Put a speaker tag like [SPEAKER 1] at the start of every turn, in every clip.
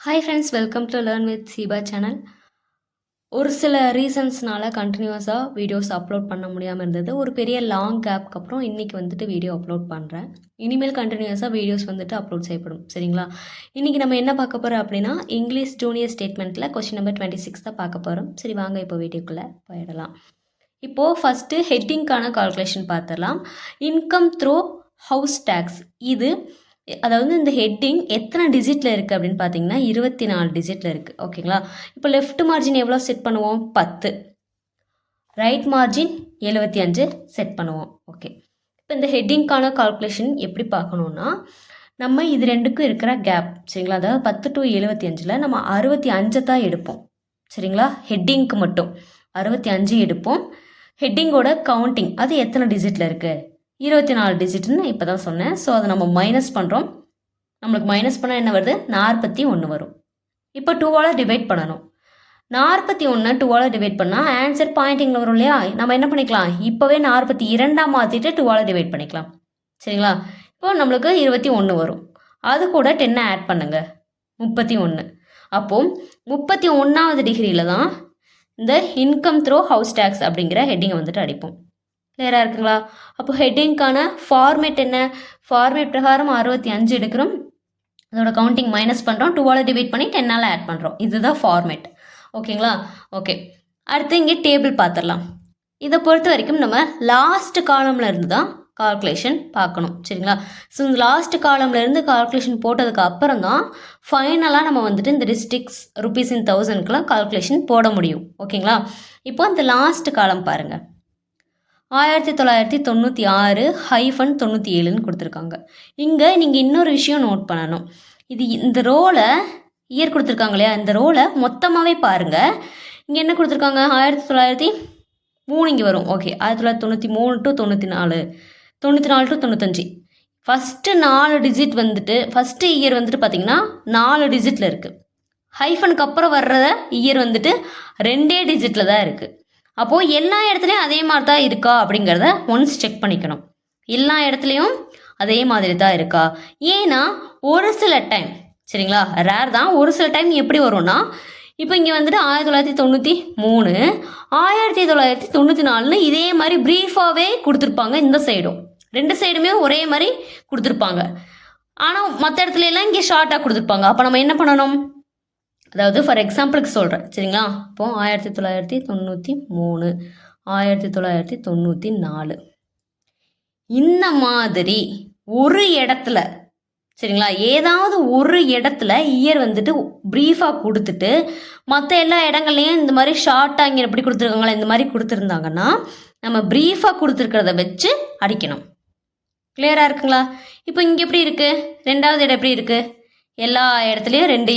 [SPEAKER 1] Hi friends, welcome to learn with சீபா channel. ஒரு சில ரீசன்ஸ்னால கண்டினியூஸாக வீடியோஸ் அப்லோட் பண்ண முடியாமல் இருந்தது. ஒரு பெரிய லாங் கேப்க்கு அப்புறம் இன்றைக்கி வந்துட்டு வீடியோ அப்லோட் பண்ணுறேன். இனிமேல் கண்டினியூஸாக வீடியோஸ் வந்துட்டு அப்லோட் செய்யப்படும். சரிங்களா? இன்றைக்கி நம்ம என்ன பார்க்க போகிறோம் அப்படின்னா, இங்கிலீஷ் ஜூனியர் ஸ்டேட்மெண்ட்டில் கொஸ்டின் நம்பர் 26 தான் பார்க்க போகிறோம். சரி, வாங்க இப்போ வீடியோக்குள்ளே போயிடலாம். இப்போது ஃபஸ்ட்டு ஹெட்டிங்க்கான கால்குலேஷன் பார்த்துடலாம். Income through house tax. இது அதாவது இந்த ஹெட்டிங் எத்தனை டிஜிட்டில் இருக்குது அப்படின்னு பார்த்தீங்கன்னா 24 டிஜிட்டில் இருக்குது. ஓகேங்களா? இப்போ லெஃப்ட் மார்ஜின் எவ்வளோ செட் பண்ணுவோம்? 10. ரைட் மார்ஜின் 75 செட் பண்ணுவோம். ஓகே, இப்போ இந்த ஹெட்டிங்க்கான கால்குலேஷன் எப்படி பார்க்கணுன்னா, நம்ம இது ரெண்டுக்கும் இருக்கிற கேப், சரிங்களா? அதாவது 10 to 75 நம்ம 65 தான் எடுப்போம். சரிங்களா? ஹெட்டிங்க்கு மட்டும் 65 எடுப்போம். ஹெட்டிங்கோட கவுண்டிங் அது எத்தனை டிஜிட்டில் இருக்குது? 24 டிஜிட்னு இப்போ தான் சொன்னேன். ஸோ அதை நம்ம மைனஸ் பண்ணுறோம். நம்மளுக்கு மைனஸ் பண்ணால் என்ன வருது? 41 வரும். இப்போ 2ஆல் டிவைட் பண்ணணும். 41 2ஆல் டிவைட் பண்ணால் ஆன்சர் பாயிண்டிங்கில் வரும் இல்லையா? நம்ம என்ன பண்ணிக்கலாம்? இப்போவே 42 மாற்றிட்டு 2ஆல் டிவைட் பண்ணிக்கலாம். சரிங்களா? இப்போ நம்மளுக்கு 21 வரும். அது கூட 10 ஆட் பண்ணுங்க, 31. அப்போது 31வது டிகிரியில் தான் இந்த இன்கம் த்ரூ ஹவுஸ் டேக்ஸ் அப்படிங்கிற ஹெட்டிங்கை வந்துட்டு அடிப்போம். கிளியராக இருக்குங்களா? அப்போ ஹெட்டிங்க்கான ஃபார்மேட் என்ன? ஃபார்மேட் பிரகாரம் 65 எடுக்கிறோம், அதோட கவுண்டிங் மைனஸ் பண்ணுறோம், 2ஆல் டிவைட் பண்ணி 10ஆல் ஆட் பண்ணுறோம். இதுதான் ஃபார்மேட். ஓகேங்களா? ஓகே, அடுத்து இங்கே டேபிள் பார்த்துடலாம். இதை பொறுத்த வரைக்கும் நம்ம லாஸ்ட் காலமில் இருந்து தான் கால்குலேஷன் பார்க்கணும். சரிங்களா? ஸோ இந்த லாஸ்ட் காலமில் இருந்து கால்குலேஷன் போட்டதுக்கு அப்புறம் தான் ஃபைனலாக நம்ம வந்துட்டு இந்த டிஸ்ட்ரிக்ஸ் ருபீஸ் இன் 1000க்குலாம் கால்குலேஷன் போட முடியும். ஓகேங்களா? இப்போ இந்த லாஸ்ட் காலம் பாருங்கள், 1996-97ன்னு கொடுத்துருக்காங்க. இங்கே நீங்கள் இன்னொரு விஷயம் நோட் பண்ணணும். இது இந்த ரோலை இயர் கொடுத்துருக்காங்க இல்லையா? இந்த ரோலை மொத்தமாகவே பாருங்கள். இங்கே என்ன கொடுத்துருக்காங்க? 1903 இங்கே வரும். Okay, 1993 to 94, 94 to 95. First 4 digit வந்துட்டு ஃபஸ்ட்டு இயர் வந்துட்டு பார்த்தீங்கன்னா 4 டிஜிட்டில் இருக்குது. ஹைஃபனுக்கு அப்புறம் வர்ற இயர் வந்துட்டு 2 டிஜிட்டில் தான் இருக்குது. அப்போது எல்லா இடத்துலையும் அதே மாதிரி தான் இருக்கா அப்படிங்கிறத ஒன்ஸ் செக் பண்ணிக்கணும். எல்லா இடத்துலையும் அதே மாதிரி தான் இருக்கா? ஏன்னா ஒரு சில டைம், சரிங்களா, ரேர் தான், ஒரு சில டைம் எப்படி வரும்னா, இப்போ இங்கே வந்துட்டு 1993, 1994ன்னு இதே மாதிரி ப்ரீஃபாகவே கொடுத்துருப்பாங்க. இந்த சைடும் 2 சைடுமே ஒரே மாதிரி கொடுத்துருப்பாங்க. ஆனால் மற்ற இடத்துல எல்லாம் இங்கே ஷார்ட்டாக கொடுத்துருப்பாங்க. அப்போ நம்ம என்ன பண்ணணும்? அதாவது ஃபார் எக்ஸாம்பிளுக்கு சொல்கிறேன், சரிங்களா? இப்போது 1993, 1994 இந்த மாதிரி ஒரு இடத்துல, சரிங்களா, ஏதாவது ஒரு இடத்துல இயர் வந்துட்டு ப்ரீஃபாக கொடுத்துட்டு மற்ற எல்லா இடங்கள்லையும் இந்த மாதிரி ஷார்ட்டாக இங்கே எப்படி கொடுத்துருக்காங்களா இந்த மாதிரி கொடுத்துருந்தாங்கன்னா நம்ம ப்ரீஃபாக கொடுத்துருக்கிறத வச்சு அடிக்கணும். கிளியராக இருக்குங்களா? இப்போ இங்கே எப்படி இருக்குது? 2வது இடம் எப்படி இருக்குது? எல்லா இடத்துலையும் 2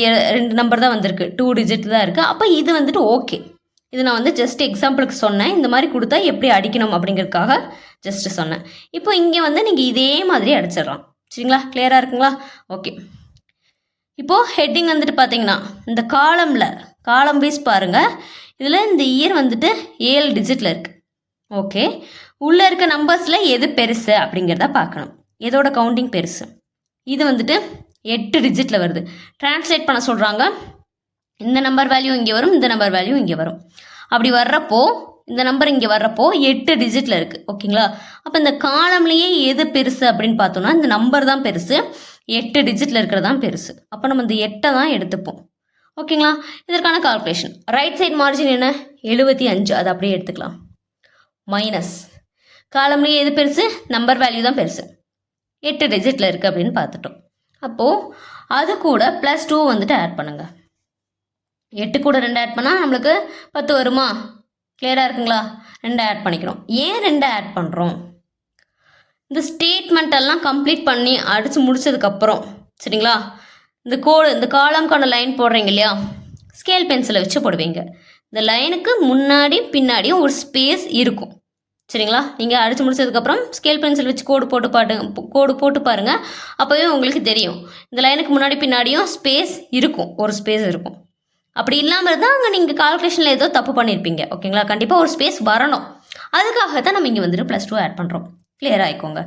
[SPEAKER 1] நம்பர் தான் வந்திருக்கு, 2 டிஜிட் தான் இருக்குது. அப்போ இது வந்துட்டு ஓகே. இது நான் வந்து ஜஸ்ட் எக்ஸாம்பிளுக்கு சொன்னேன். இந்த மாதிரி கொடுத்தா எப்படி அடிக்கணும் அப்படிங்கிறதுக்காக ஜஸ்ட்டு சொன்னேன். இப்போ இங்கே வந்து நீங்கள் இதே மாதிரி அடிச்சிடலாம். சரிங்களா? கிளியராக இருக்குங்களா? ஓகே, இப்போது ஹெட்டிங் வந்துட்டு பார்த்தீங்கன்னா இந்த காலம் வைஸ் பாருங்கள். இதில் இந்த இயர் வந்துட்டு 7 டிஜிட்டில் இருக்குது. ஓகே, உள்ளே இருக்க நம்பர்ஸில் எது பெருசு அப்படிங்கிறத பார்க்கணும். எதோட கவுண்டிங் பெருசு? இது வந்துட்டு 8 டிஜிட்டில் வருது. ட்ரான்ஸ்லேட் பண்ண சொல்கிறாங்க. இந்த நம்பர் வேல்யூ இங்கே வரும், இந்த நம்பர் வேல்யூ இங்கே வரும். அப்படி வர்றப்போ இந்த நம்பர் இங்கே வர்றப்போ 8 டிஜிட்டில் இருக்குது. ஓகேங்களா? அப்போ இந்த காலம்லேயே எது பெருசு அப்படின்னு பார்த்தோன்னா இந்த நம்பர் தான் பெருசு, 8 டிஜிட்டில் இருக்கிறது தான் பெருசு. அப்போ நம்ம இந்த 8 தான் எடுத்துப்போம். ஓகேங்களா? இதற்கான கால்குலேஷன் ரைட் சைட் மார்ஜின் என்ன? 75. அதை அப்படியே எடுத்துக்கலாம். மைனஸ் காலம்லேயே எது பெருசு? நம்பர் வேல்யூ தான் பெருசு, 8 டிஜிட்டில் இருக்குது அப்படின்னு பார்த்துட்டோம். அப்போது அது கூட +2 வந்துட்டு ஆட் பண்ணுங்கள். 8 கூட 2 ஆட் பண்ணால் நம்மளுக்கு 10 வருமா? கிளியராக இருக்குங்களா? 2 ஆட் பண்ணிக்கிறோம். ஏன் 2 ஆட் பண்ணுறோம்? இந்த ஸ்டேட்மெண்ட் எல்லாம் கம்ப்ளீட் பண்ணி அடித்து முடிச்சதுக்கப்புறம், சரிங்களா, இந்த காலம்கான லைன் போடுறீங்க இல்லையா? ஸ்கேல் பென்சிலை வச்சு போடுவீங்க. இந்த லைனுக்கு முன்னாடி பின்னாடியும் ஒரு ஸ்பேஸ் இருக்கும். சரிங்களா? நீங்கள் அடித்து முடிச்சதுக்கப்புறம் ஸ்கேல் பென்சில் வச்சு கோடு போட்டு பாருங்கள். அப்போவே உங்களுக்கு தெரியும் இந்த லைனுக்கு முன்னாடி பின்னாடியும் ஸ்பேஸ் இருக்கும், ஒரு ஸ்பேஸ் இருக்கும். அப்படி இல்லாமல் இருந்தால் அங்கே நீங்கள் கால்குலேஷனில் ஏதோ தப்பு பண்ணியிருப்பீங்க. ஓகேங்களா? கண்டிப்பாக ஒரு ஸ்பேஸ் வரணும். அதுக்காக தான் நம்ம இங்கே வந்துட்டு +2 ஆட் பண்ணுறோம். கிளியர் ஆகிக்கோங்க.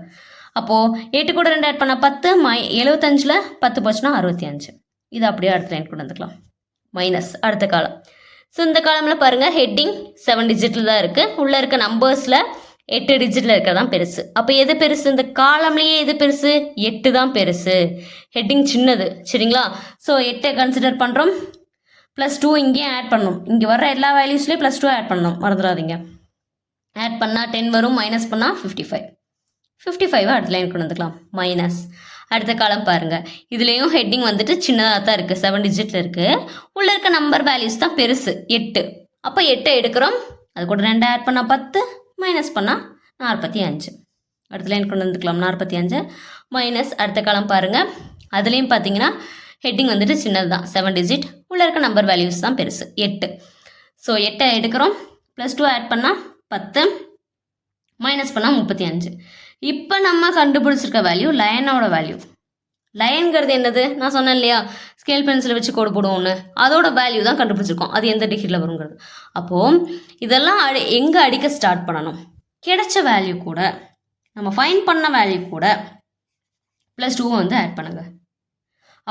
[SPEAKER 1] அப்போது 8 கூட 2 ஆட் பண்ணால் 10, 75ல் 10 போச்சுன்னா 65. இது அப்படியே அடுத்த லைன் கொண்டு வந்துக்கலாம். மைனஸ் அடுத்த காலம். ஸோ இந்த காலமில் பாருங்கள் ஹெட்டிங் 7 டிஜிட்டில் தான் இருக்குது. உள்ளே இருக்க நம்பர்ஸில் 8 டிஜிட்டில் இருக்கிறதான் பெருசு. அப்போ எது பெருசு? இந்த காலம்லேயே எது பெருசு? 8 தான் பெருசு. ஹெட்டிங் சின்னது. சரிங்களா? ஸோ 8 கன்சிடர் பண்ணுறோம். +2 இங்கேயும் ஆட் பண்ணணும். இங்கே வர எல்லா வேல்யூஸ்லேயும் +2 ஆட் பண்ணணும், மறந்துடாதீங்க. ஆட் பண்ணால் 10 வரும், மைனஸ் பண்ணால் 55. 55 அடுத்த லைன் கொண்டு வந்துக்கலாம். மைனஸ் அடுத்த காலம் பாருங்கள். இதுலேயும் ஹெட்டிங் வந்துட்டு சின்னதாக தான் இருக்குது, 7 டிஜிட்டில் இருக்குது. உள்ளே இருக்க நம்பர் வேல்யூஸ் தான் பெருசு, 8. அப்போ 8 எடுக்கிறோம், அது கூட 2 ஆட் பண்ணால் 10, மைனஸ் பண்ணால் 45. அடுத்த லைன் கொண்டு வந்துக்கலாம். 45 மைனஸ் அடுத்த காலம் பாருங்கள். அதுலேயும் பார்த்தீங்கன்னா ஹெட்டிங் வந்துட்டு சின்னது தான், 7 டிஜிட். உள்ளே இருக்க நம்பர் வேல்யூஸ் தான் பெருசு, 8. ஸோ 8 எடுக்கிறோம், +2 ஆட் பண்ணால் 10, மைனஸ் பண்ணால் 35. இப்போ நம்ம கண்டுபிடிச்சிருக்க வேல்யூ லயனோட வேல்யூ. லயன்கிறது என்னது? நான் சொன்னேன் இல்லையா, ஸ்கேல் பென்சிலை வச்சு கோடு போடுவோம்னு, அதோட வேல்யூ தான் கண்டுபிடிச்சிருக்கோம். அது எந்த டிகிரியில் வருங்கிறது. அப்போது இதெல்லாம் எங்கே அடிக்க ஸ்டார்ட் பண்ணணும்? கிடைச்ச வேல்யூ கூட, நம்ம ஃபைன் பண்ண வேல்யூ கூட +2 வந்து ஆட் பண்ணுங்கள்.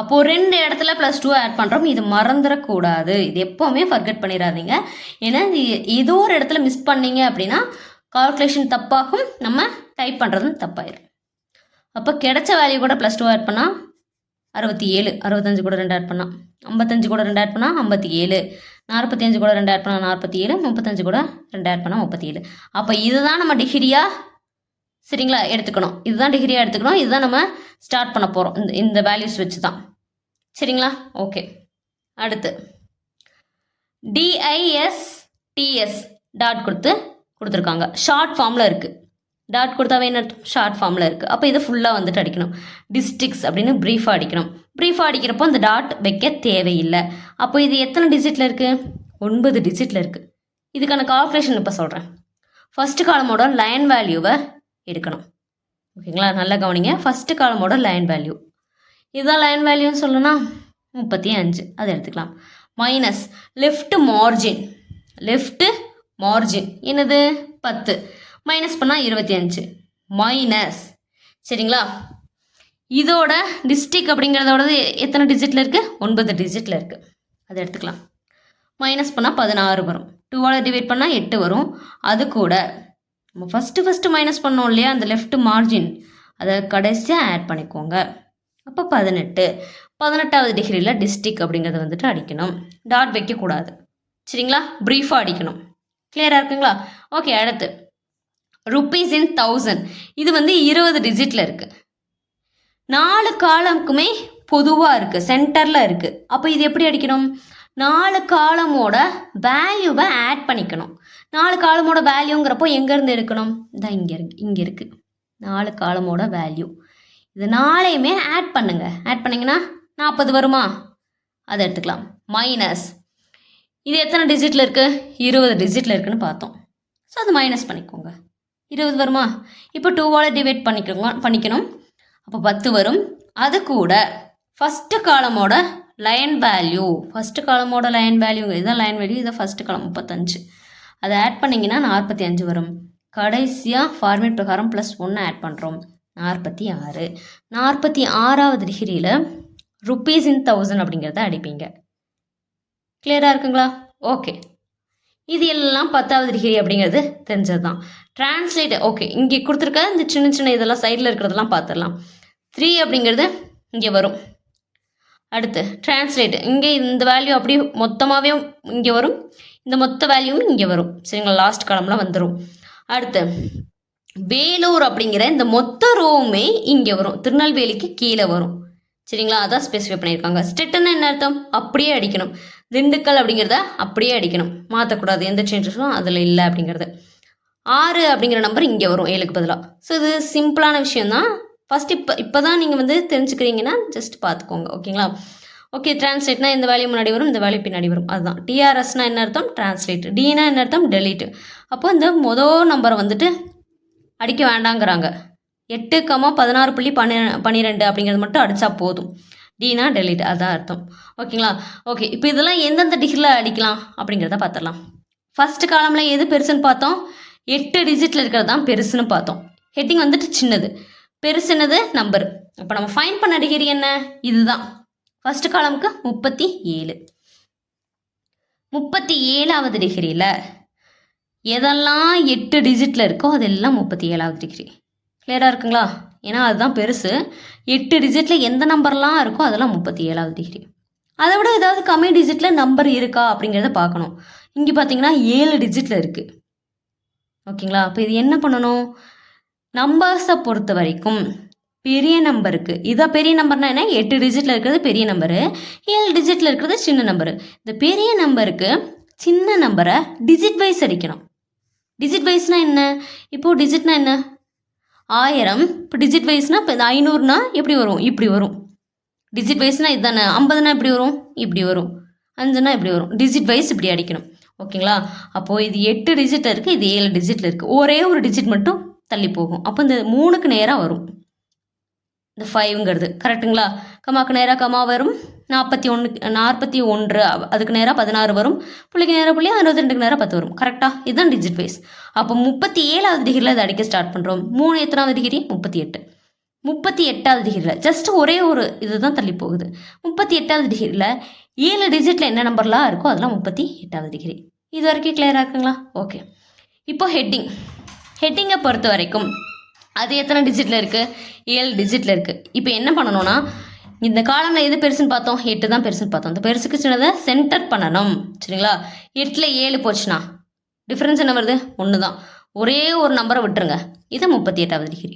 [SPEAKER 1] அப்போது 2 இடத்துல +2 ஆட் பண்ணுறோம். இது மறந்துடக்கூடாது. இது எப்போவுமே ஃபர்கெட் பண்ணிடாதீங்க. ஏன்னா ஏதோ ஒரு இடத்துல மிஸ் பண்ணீங்க அப்படின்னா கால்குலேஷன் தப்பாகும், நம்ம டைப் பண்ணுறதும் தப்பாயிடும். அப்போ கிடைச்ச வேல்யூ கூட +2 ஆட் பண்ணால் 67, 65 கூட 2 ஆட் பண்ணால் 55, கூட 2 ஆட் பண்ணால் 57, 45 கூட 2 ஆட் பண்ணால் 47, 35 கூட 2 ஆட் பண்ணால் 37. அப்போ இதுதான் நம்ம டிகிரியாக, சரிங்களா, எடுத்துக்கணும். இதுதான் டிகிரியாக எடுத்துக்கணும். இதுதான் நம்ம ஸ்டார்ட் பண்ண போகிறோம், இந்த வேல்யூஸ் வச்சு தான். சரிங்களா? ஓகே. அடுத்து DISTS டாட் கொடுத்துருக்காங்க. ஷார்ட் ஃபார்மில் இருக்குது. டாட் கொடுத்தாவே என்ன அர்த்தம்? ஷார்ட் ஃபார்மில் இருக்குது. அப்போ இதை ஃபுல்லாக வந்துட்டு அடிக்கணும். டிஸ்ட்ரிக்ஸ் அப்படின்னு ப்ரீஃபாக அடிக்கணும். ப்ரீஃபாக அடிக்கிறப்போ இந்த டாட் வைக்க தேவையில்லை. அப்போ இது எத்தனை டிஜிட்டில் இருக்குது? 9 டிஜிட்டில் இருக்குது. இதுக்கான கால்குலேஷன் இப்போ சொல்கிறேன். ஃபஸ்ட்டு காலமோட லைன் வேல்யூவை எடுக்கணும். ஓகேங்களா? நல்லா கவனிங்க. ஃபஸ்ட்டு காலமோட லைன் வேல்யூ இதுதான். லைன் வேல்யூன்னு சொல்லணும்னா 35, அதை எடுத்துக்கலாம். மைனஸ் லெஃப்ட் மார்ஜின் என்னது? 10, மைனஸ் பண்ணால் 25, மைனஸ். சரிங்களா? இதோட டிஸ்ட்ரிக் அப்படிங்கிறதோடது எத்தனை டிஜிட்டில் இருக்குது? 9 டிஜிட்டில் இருக்குது. அதை எடுத்துக்கலாம். மைனஸ் பண்ணால் 16 வரும். 2ஆல் டிவைட் பண்ணால் 8 வரும். அது கூட நம்ம ஃபஸ்ட்டு மைனஸ் பண்ணோம் இல்லையா, அந்த லெஃப்ட் மார்ஜின், அதை கடைசியாக ஆட் பண்ணிக்கோங்க. அப்போ 18வது டிகிரியில் டிஸ்ட்ரிக் அப்படிங்கிறத வந்துட்டு அடிக்கணும். டாட் வைக்கக்கூடாது. சரிங்களா? ப்ரீஃபாக அடிக்கணும். கிளியராக இருக்குங்களா? ஓகே. அடுத்து ருப்பீஸ் இன் 1000. இது வந்து 20 டிஜிட்டில் இருக்குது. 4 காலமுக்குமே பொதுவாக இருக்குது, சென்டரில் இருக்குது. அப்போ இது எப்படி அடிக்கணும்? 4 காலமோட வேல்யூவை ஆட் பண்ணிக்கணும். 4 காலமோட வேல்யூங்கிறப்போ எங்கேருந்து எடுக்கணும்? இதான் இங்கே இருக்குது 4 காலமோட வேல்யூ. இது 4ஐயுமே ஆட் பண்ணுங்க. ஆட் பண்ணிங்கன்னா 40 வருமா? அதை எடுத்துக்கலாம். மைனஸ் இது எத்தனை டிஜிட்டில் இருக்குது? 20 டிஜிட்டில் இருக்குதுன்னு பார்த்தோம். ஸோ அது மைனஸ் பண்ணிக்கோங்க. 20 வருமா? இப்போ 2ஆல் டிவைட் பண்ணிக்கணும். அப்போ 10 வரும். அது கூட ஃபஸ்ட்டு காலமோட லைன் வேல்யூ, இதுதான் லைன் வேல்யூ. இதை ஃபஸ்ட்டு காலம் 35, அதை ஆட் பண்ணிங்கன்னா 45 வரும். கடைசியாக ஃபார்மேட் பிரகாரம் +1 ஆட் பண்ணுறோம், 46. 46வது டிகிரியில் ருப்பீஸ் இன் 1000 அப்படிங்கிறத அடிப்பீங்க. கிளியராக இருக்குங்களா? ஓகே. இது எல்லாம் 10வது டிகிரி அப்படிங்கிறது தெரிஞ்சது தான். Translate okay. இங்கே கொடுத்துருக்க இந்த சின்ன இதெல்லாம் சைடில் இருக்கிறதெல்லாம் பார்த்துடலாம். 3 அப்படிங்கிறது இங்கே வரும். அடுத்து டிரான்ஸ்லேட், இங்கே இந்த வேல்யூ அப்படியே மொத்தமாகவே இங்கே வரும். இந்த மொத்த வேல்யூவும் இங்கே வரும். சரிங்களா? லாஸ்ட் காலம்லாம் வந்துடும். அடுத்து வேலூர் அப்படிங்கிற இந்த மொத்த ரோவுமே இங்கே வரும். திருநெல்வேலிக்கு கீழே வரும். சரிங்களா? அதான் ஸ்பெசிஃபை பண்ணியிருக்காங்க. ஸ்டெட்டுன்னு என்ன அர்த்தம்? அப்படியே அடிக்கணும். திண்டுக்கல் அப்படிங்கிறத அப்படியே அடிக்கணும், மாற்றக்கூடாது. எந்த சேஞ்சஸும் அதில் இல்லை அப்படிங்கிறது. 6 அப்படிங்கிற நம்பர் இங்கே வரும் 7க்கு பதிலாக. ஸோ இது சிம்பிளான விஷயந்தான். ஃபஸ்ட் இப்போ தான் நீங்கள் வந்து தெரிஞ்சுக்கிறீங்கன்னா ஜஸ்ட் பார்த்துக்கோங்க. ஓகேங்களா? ஓகே. டிரான்ஸ்லேட்னா இந்த வேல்யூ முன்னாடி வரும், இந்த வேல்யூ பின்னாடி வரும். அதுதான். டிஆர்எஸ்னா என்ன அர்த்தம்? டிரான்ஸ்லேட். டினா என்ன அர்த்தம்? டெலீட். அப்போ இந்த மொதல் நம்பரை வந்துட்டு அடிக்க வேண்டாங்கிறாங்க. 8,16.12 அப்படிங்கிறது மட்டும் அடித்தா போதும். டினா டெலீட், அதான் அர்த்தம். ஓகேங்களா? ஓகே. இப்போ இதெல்லாம் எந்தெந்த டிகிரியில் அடிக்கலாம் அப்படிங்கிறத பார்த்துடலாம். ஃபஸ்ட்டு காலமில் எது பெருசுன்னு பார்த்தோம்? 8 டிஜிட்டில் இருக்கிறது தான் பெருசுன்னு பார்த்தோம். ஹெட்டிங் வந்துட்டு சின்னது, பெருசுனது நம்பர். அப்போ நம்ம ஃபைன் பண்ண டிகிரி என்ன? இதுதான். ஃபர்ஸ்ட் காலமுக்கு 37. 37வது டிகிரியில் எதெல்லாம் 8 டிஜிட்டில் இருக்கோ அதெல்லாம் 37வது டிகிரி. கிளியராக இருக்குங்களா? ஏன்னா அதுதான் பெருசு. 8 டிஜிட்டில் எந்த நம்பர்லாம் இருக்கோ அதெல்லாம் 37வது டிகிரி. அதை விட ஏதாவது கம்மி டிஜிட்டில் நம்பர் இருக்கா அப்படிங்கிறத பார்க்கணும். இங்கே பார்த்தீங்கன்னா 7 டிஜிட்டில் இருக்குது. ஓகேங்களா? அப்போ இது என்ன பண்ணணும்? நம்பர்ஸை பொறுத்த வரைக்கும் பெரிய நம்பருக்கு, இதான் பெரிய நம்பர்னா என்ன? 8 டிஜிட்டில் இருக்கிறது பெரிய நம்பரு, 7 டிஜிட்டில் இருக்கிறது சின்ன நம்பரு. இந்த பெரிய நம்பருக்கு சின்ன நம்பரை டிஜிட் வைஸ் அடிக்கணும். டிஜிட் வைஸ்னா என்ன? இப்போது டிஜிட்னா என்ன? 1000. இப்போ டிஜிட் வைஸ்னால் இப்போ இந்த 500னா எப்படி வரும்? இப்படி வரும். டிஜிட் வைஸ்னால் இதுதானே. 50னா எப்படி வரும்? இப்படி வரும். 5னா இப்படி வரும். டிஜிட் வைஸ் இப்படி அடிக்கணும். ஓகேங்களா? அப்போது இது 8 டிஜிட்டில் இருக்குது, இது 7 டிஜிட்டில் இருக்குது. ஒரே ஒரு டிஜிட் மட்டும் தள்ளி போகும். அப்போ இந்த 3க்கு நேராக வரும் இந்த 5ங்கிறது. கரெக்டுங்களா? கமாக்கு நேராக கமா வரும். 41 அதுக்கு நேராக 16 வரும். புள்ளிக்கு நேராக புள்ளி, 62க்கு நேராக 10 வரும். கரெக்டாக? இதுதான் டிஜிட் வைஸ். அப்போ 37வது டிகிரியில் இதை அடிக்க ஸ்டார்ட் பண்ணுறோம். 3 எத்தனாவது டிகிரி? 38. 38வது டிகிரியில் ஜஸ்ட் ஒரே ஒரு இது தான் தள்ளி போகுது. 38வது டிகிரியில் 7 டிஜிட்டில் என்ன நம்பர்லாம் இருக்கோ அதெல்லாம் 38வது டிகிரி. இது வரைக்கும் கிளியராக இருக்குங்களா? ஓகே. இப்போ ஹெட்டிங்கை பொறுத்த வரைக்கும் அது எத்தனை டிஜிட்டில் இருக்குது? 7 டிஜிட்டில் இருக்குது. இப்போ என்ன பண்ணணும்னா, இந்த காலமில் எது பெருசுன்னு பார்த்தோம்? 8 தான் பெருசுன்னு பார்த்தோம். இந்த பெருசுக்கு சின்னதை சென்டர் பண்ணணும். சரிங்களா? 8ல் 7 போச்சுன்னா டிஃப்ரென்ஸ் என்ன வருது? 1 தான். ஒரே ஒரு நம்பரை விட்டுருங்க. இது 38வது டிகிரி.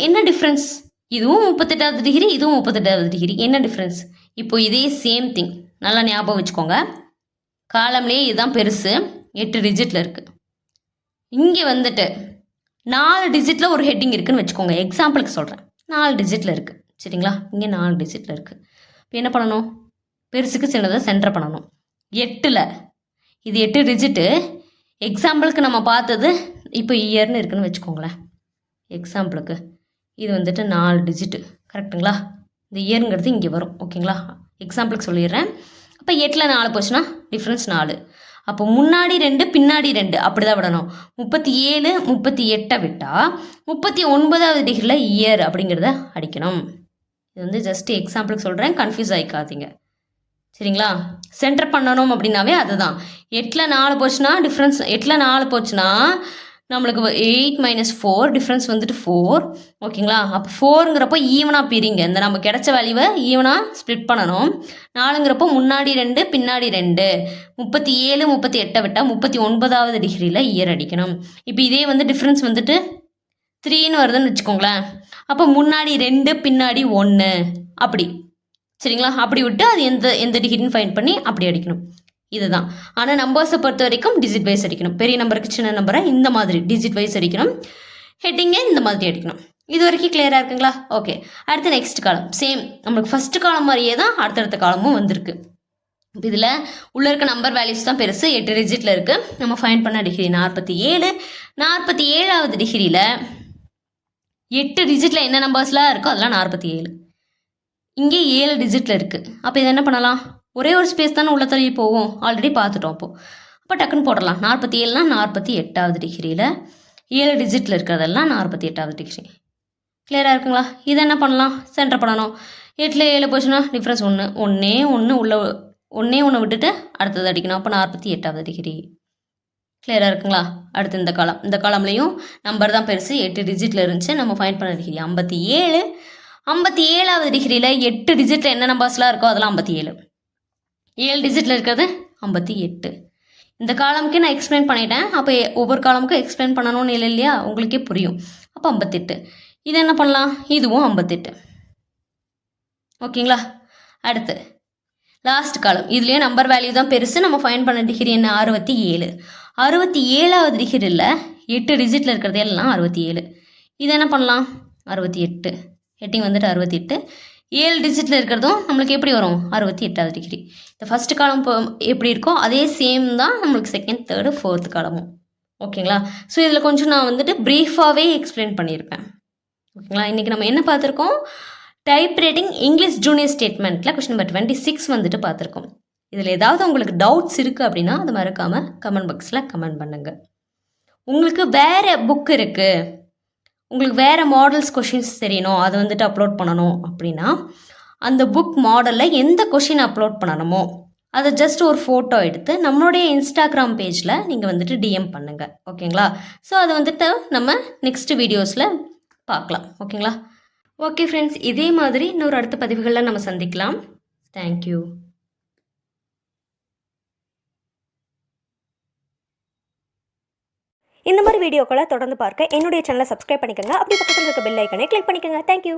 [SPEAKER 1] என்ன டிஃப்ரென்ஸ்? இதுவும் 38வது டிகிரி, இதுவும் 38வது டிகிரி. என்ன டிஃப்ரென்ஸ்? இப்போ இதே சேம் திங் நல்லா ஞாபகம் வச்சுக்கோங்க. காலம்லேயே இதுதான் பெருசு, 8 டிஜிட்டில் இருக்குது. இங்கே வந்துட்டு 4 டிஜிட்டில் ஒரு ஹெட்டிங் இருக்குதுன்னு வச்சுக்கோங்க. எக்ஸாம்பிளுக்கு சொல்கிறேன். 4 டிஜிட்டில் இருக்குது. சரிங்களா? இங்கே 4 டிஜிட்டில் இருக்குது. இப்போ என்ன பண்ணணும்? பெருசுக்கு சின்னதை சென்டர் பண்ணணும். 8ல் இது 8 டிஜிட்டு. எக்ஸாம்பிளுக்கு நம்ம பார்த்தது இப்போ இயர்னு இருக்குதுன்னு வச்சுக்கோங்களேன். எக்ஸாம்பிளுக்கு இது வந்துட்டு 4 டிஜிட்டு. கரெக்டுங்களா? இந்த இயருங்கிறது இங்கே வரும். ஓகேங்களா? எக்ஸாம்பிளுக்கு சொல்லிடுறேன். அப்போ 8ல் 4 போச்சுன்னா டிஃப்ரென்ஸ் 4. அப்போ முன்னாடி 2 பின்னாடி 2 அப்படி தான் விடணும். 37 38 விட்டால் 39வது டிகிரியில் இயர் அப்படிங்கிறத அடிக்கணும். இது வந்து ஜஸ்ட் எக்ஸாம்பிளுக்கு சொல்கிறேன், கன்ஃபியூஸ் ஆகிக்காதீங்க. சரிங்களா? சென்டர் பண்ணணும் அப்படின்னாவே அதுதான். 8ல் 4 போச்சுன்னா டிஃப்ரென்ஸ், 8ல் 4 போச்சுன்னா நம்மளுக்கு 8 - 4 டிஃப்ரென்ஸ் வந்துட்டு 4. ஓகேங்களா? அப்போ 4ங்கிறப்போ ஈவனாக பிரிங்க. இந்த நம்ம கிடைச்ச வேல்யூவை ஈவனாக ஸ்ப்ளிட் பண்ணணும். 4ங்கிறப்போ முன்னாடி 2 பின்னாடி 2. 37 38 விட்டால் 39வது டிகிரியில் இயர் அடிக்கணும். இப்போ இதே வந்து டிஃப்ரென்ஸ் வந்துட்டு 3ன்னு வருதுன்னு வச்சுக்கோங்களேன். அப்போ முன்னாடி 2 பின்னாடி 1 அப்படி. சரிங்களா? அப்படி விட்டு அது எந்த டிகிரின்னு ஃபைண்ட் பண்ணி அப்படி அடிக்கணும். இதுதான். ஆனால் நம்பர்ஸை பொறுத்த வரைக்கும் டிஜிட் வைஸ் அடிக்கணும். பெரிய நம்பருக்கு சின்ன நம்பரை இந்த மாதிரி டிஜிட் வைஸ் அடிக்கணும். ஹெட்டிங்கை இந்த மாதிரி அடிக்கணும். இது வரைக்கும் கிளியராக இருக்குங்களா? ஓகே. அடுத்து நெக்ஸ்ட் காலம். சேம் நம்மளுக்கு ஃபஸ்ட்டு காலம் மாதிரியே தான் அடுத்தடுத்த காலமும் வந்திருக்கு. இப்போ இதில் உள்ளே இருக்க நம்பர் வேல்யூஸ் தான் பெருசு, 8 டிஜிட்டில் இருக்குது. நம்ம ஃபைண்ட் பண்ண டிகிரி 47. 47வது டிகிரியில் 8 டிஜிட்டில் என்ன நம்பர்ஸ்லாம் இருக்கோ அதெல்லாம் 47. இங்கே 7 டிஜிட்டில் இருக்குது. அப்போ இதை என்ன பண்ணலாம்? ஒரே ஒரு ஸ்பேஸ் தானே உள்ள தள்ளி போகும். ஆல்ரெடி பார்த்துட்டோம். அப்போ டக்குன்னு போடலாம். 47னா 48வது டிகிரியில் 7 டிஜிட்டில் இருக்கிறதெல்லாம் 48வது டிகிரி. கிளியராக இருக்குங்களா? இதை என்ன பண்ணலாம்? சென்டர் பண்ணணும். 8ல் 7 போச்சுன்னா டிஃப்ரென்ஸ் 1. ஒன்றே ஒன்று விட்டுட்டு அடுத்தது அடிக்கணும். அப்போ 48வது டிகிரி. கிளியராக இருக்குங்களா? அடுத்து இந்த காலம்லேயும் நம்பர் தான் பெருசு, 8 டிஜிட்டில் இருந்துச்சு. நம்ம ஃபைண்ட் பண்ண டிகிரி 57. 57வது டிகிரியில் 8 டிஜிட்டில் என்ன நம்பர்ஸ்லாம் இருக்கோ அதெல்லாம் 57. 7 டிஜிட்டில் இருக்கிறது 58. இந்த காலமுக்கே நான் எக்ஸ்பிளைன் பண்ணிட்டேன். அப்போ ஒவ்வொரு காலமுக்கும் எக்ஸ்பிளைன் பண்ணணும்னு இல்லை இல்லையா? உங்களுக்கே புரியும். அப்போ 58. இது என்ன பண்ணலாம்? இதுவும் 58. ஓகேங்களா? அடுத்து லாஸ்ட் காலம். இதுலேயே நம்பர் வேல்யூ தான் பெருசு. நம்ம ஃபைண்ட் பண்ண டிகிரி என்ன? 67. 67வது டிகிரியில் 8 டிஜிட்டில் இருக்கிறது எல்லாம் 67. இது என்ன பண்ணலாம்? 68. ஹெட்டிங் வந்துட்டு 68. 7 டிஜிட்டில் இருக்கிறதும் நம்மளுக்கு எப்படி வரும்? 68வது டிகிரி. இந்த ஃபஸ்ட்டு காலம் எப்படி இருக்கோ அதே சேம் தான் நம்மளுக்கு செகண்ட், தேர்டு, ஃபோர்த்து காலமும். ஓகேங்களா? ஸோ இதில் கொஞ்சம் நான் வந்துட்டு ப்ரீஃபாகவே எக்ஸ்பிளைன் பண்ணியிருப்பேன். ஓகேங்களா? இன்றைக்கி நம்ம என்ன பார்த்துருக்கோம்? டைப் ரைட்டிங் இங்கிலீஷ் ஜூனியர் ஸ்டேட்மெண்ட்டில் கொஸ்டின் நம்பர் 26 வந்துட்டு பார்த்துருக்கோம். இதில் ஏதாவது உங்களுக்கு டவுட்ஸ் இருக்குது அப்படின்னா அது மறக்காமல் கமெண்ட் பாக்ஸில் கமெண்ட் பண்ணுங்கள். உங்களுக்கு வேறு புக் இருக்குது, உங்களுக்கு வேறு மாடல்ஸ் கொஷின்ஸ் தெரியணும், அதை வந்துட்டு அப்லோட் பண்ணணும் அப்படின்னா, அந்த புக் மாடலில் எந்த கொஷின் அப்லோட் பண்ணணுமோ அதை ஜஸ்ட் ஒரு ஃபோட்டோ எடுத்து நம்மளுடைய இன்ஸ்டாகிராம் பேஜில் நீங்கள் வந்துட்டு டிஎம் பண்ணுங்கள். ஓகேங்களா? ஸோ அதை வந்துட்டு நம்ம நெக்ஸ்ட் வீடியோஸில் பார்க்கலாம். ஓகேங்களா? ஓகே ஃப்ரெண்ட்ஸ், இதே மாதிரி இன்னொரு அடுத்த பதிவுகளில் நம்ம சந்திக்கலாம். தேங்க்யூ.
[SPEAKER 2] இந்த மாதிரி வீடியோக்களை தொடர்ந்து பார்க்க என்னுடைய சேனலை சப்ஸ்கிரைப் பண்ணிக்கோங்க. அப்படி பக்கத்தில் இருக்க பெல் ஐக்கனை கிளிக் பண்ணிக்கோங்க. தேங்க்யூ.